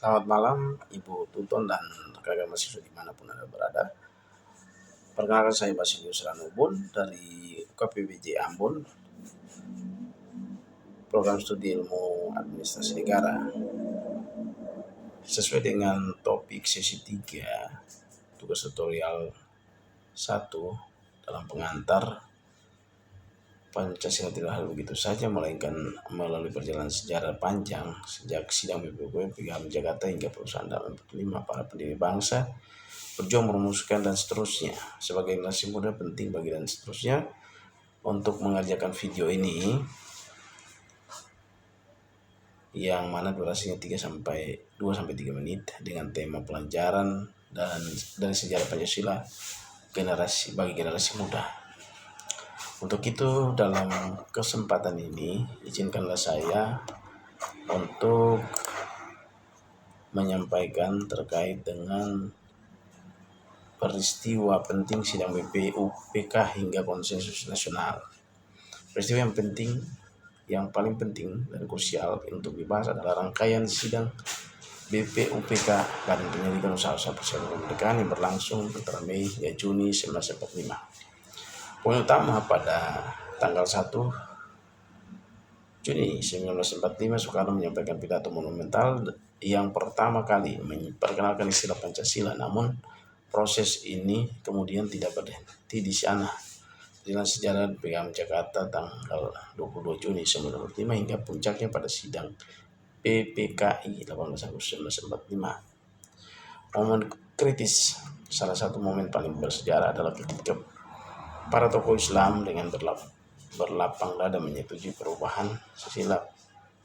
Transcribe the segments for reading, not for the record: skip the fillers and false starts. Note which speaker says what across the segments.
Speaker 1: Selamat malam Ibu Tuton dan rekan mahasiswa dimanapun Anda berada. Perkenalkan saya Basilius Ranubun dari KPBJ Ambon, Program Studi Ilmu Administrasi Negara. Sesuai dengan topik sesi 3, tugas tutorial 1 dalam pengantar, Pancasila tidak hal begitu saja, melainkan melalui perjalanan sejarah panjang sejak sidang BPUPM PGAM Jakarta hingga perusahaan dalam 45 para pendiri bangsa berjuang merumuskan dan seterusnya. Sebagai generasi muda penting bagi dan seterusnya untuk mengerjakan video ini yang mana durasinya 2-3 menit dengan tema pelajaran dan dari sejarah Pancasila bagi generasi muda. Untuk itu dalam kesempatan ini izinkanlah saya untuk menyampaikan terkait dengan peristiwa penting sidang BPUPK hingga konsensus nasional. Peristiwa yang penting, yang paling penting dan krusial untuk dibahas adalah rangkaian sidang BPUPK Badan Penyelidikan Usaha-Usaha Persiapan Kemerdekaan yang berlangsung antara Mei hingga Juni 1945. Poin utama pada tanggal 1 Juni 1945, Soekarno menyampaikan pidato monumental yang pertama kali memperkenalkan istilah Pancasila. Namun proses ini kemudian tidak berhenti di sana. Perjalanan sejarah PGAM Jakarta tanggal 22 Juni 1945 hingga puncaknya pada sidang PPKI 18 Agustus 1945. Momen kritis, salah satu momen paling bersejarah adalah ketika para tokoh Islam dengan berlapang dada menyetujui perubahan sila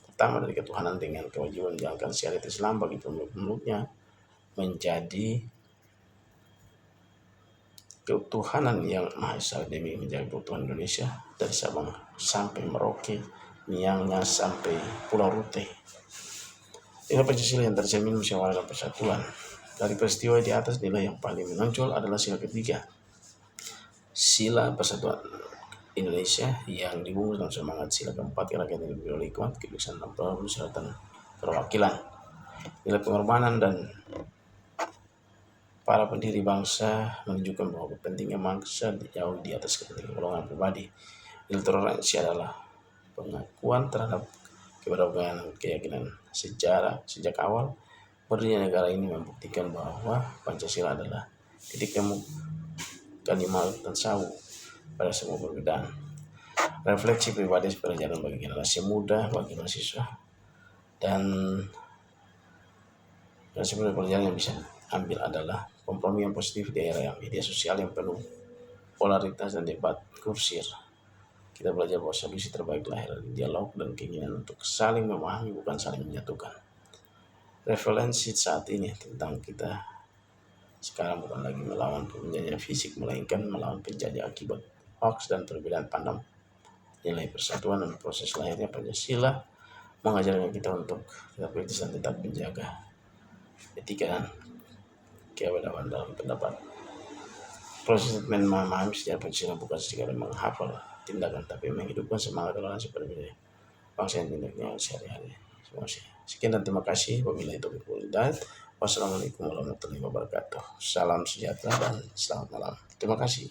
Speaker 1: pertama dari ketuhanan dengan kewajiban menjalankan syariat Islam bagi pemeluk-pemeluknya menjadi ketuhanan yang Maha Esa demi menjaga keutuhan Indonesia dari Sabang sampai Merauke, Miangas sampai Pulau Rute. Nilai Pancasila yang tercermin musyawarah dan persatuan. Dari peristiwa di atas, nilai yang paling menonjol adalah sila ketiga, sila persatuan Indonesia yang dibungkus dalam semangat sila keempat, rakyat yang lebih oleh hikmat, kebijaksanaan dan perseratan perwakilan. Nilai pengorbanan dan para pendiri bangsa menunjukkan bahwa kepentingan bangsa jauh di atas kepentingan golongan pribadi. Nilai toleransi adalah pengakuan terhadap keberadaan keyakinan sejarah sejak awal berdirinya negara ini membuktikan bahwa Pancasila adalah titik temu kalimat dan sawu pada semua perbedaan. Refleksi pribadi pelajaran bagi generasi muda, bagi mahasiswa, dan generasi muda pelajaran yang bisa ambil adalah kompromi yang positif di era yang media sosial yang penuh polaritas dan debat kursir. Kita belajar bahwa solusi terbaik lahir dari dialog dan keinginan untuk saling memahami, bukan saling menyatukan. Referensi saat ini tentang kita sekarang bukan lagi melawan penjajah fisik, melainkan melawan penjajah akibat hoax dan perbedaan pandang. Nilai persatuan dan proses lahirnya Pancasila mengajarkan kita untuk tetap kritis dan tetap menjaga etika dan kebenaran dalam pendapat. Proses memahami sejarah Pancasila bukan sekadar menghafal tindakan, tapi menghidupkan semangat toleransi pada bangsa yang tindaknya sehari-hari. Sekian dan terima kasih. Wabillahi taufiq wal hidayah. Wassalamualaikum warahmatullahi wabarakatuh. Salam sejahtera dan selamat malam. Terima kasih.